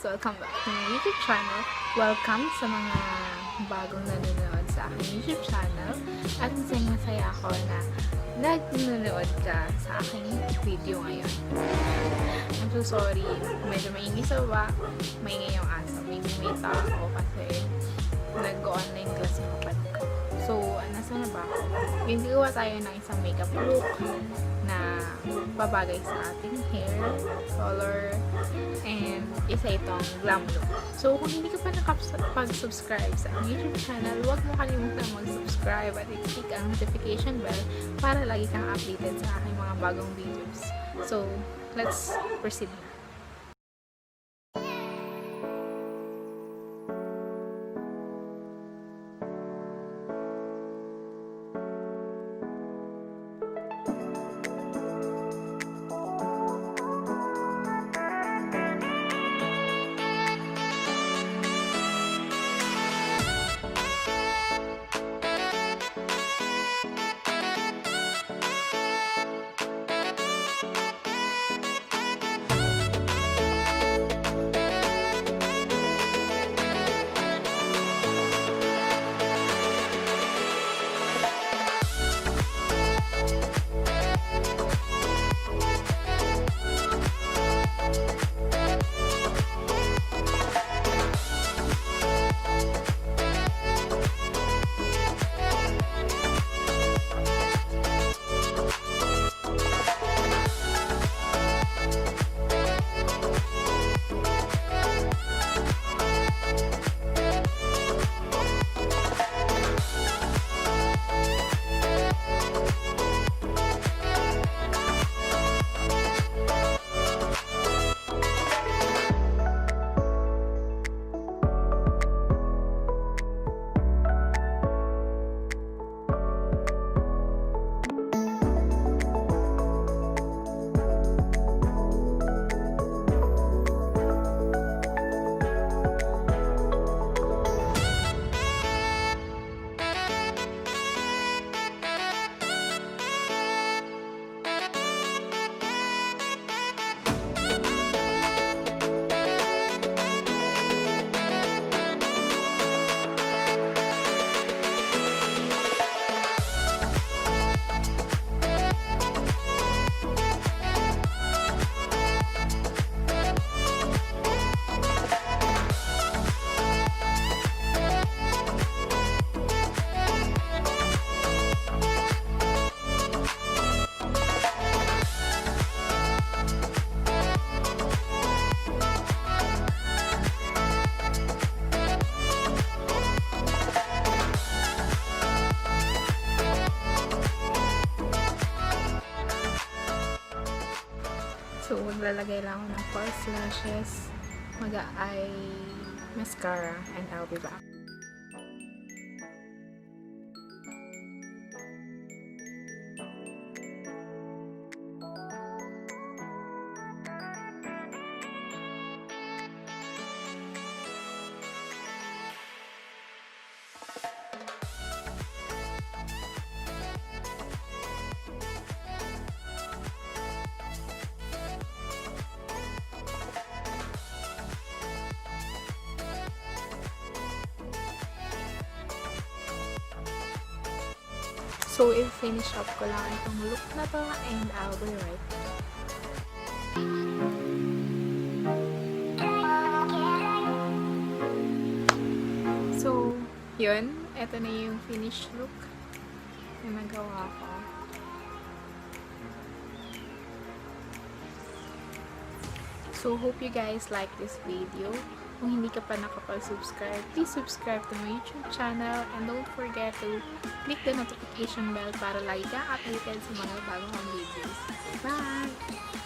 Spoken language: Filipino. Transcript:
Welcome back to my YouTube channel. Welcome sa mga bagong nanonood sa aking YouTube channel. At masaya ako na nanonood ka sa aking video ngayon. I'm so sorry. Medyo maingay sa baba. Maingay yung aso. May tao kasi nag-online class yung kapatid ko. So, nasa na ba ako? Yung gawa tayo ng isang makeup look na babagay sa ating hair color and isa itong glam look. So, kung hindi ka pa nakapag-subscribe sa aking YouTube channel, huwag mo kalimutan mag-subscribe at i-click ang notification bell para lagi kang updated sa aking mga bagong videos. So, let's proceed na. So, maglalagay lang ako ng false lashes, mag-eye mascara, and I'll be back. So, i-finish up ko lang itong look na to and I'll be right back. So, yun. Ito na yung finished look na nagawa ko. So, hope you guys like this video. Kung hindi ka pa nakapag-subscribe, please subscribe to my YouTube channel and don't forget to click the notification bell para lagi kang updated sa mga bagong videos. Bye!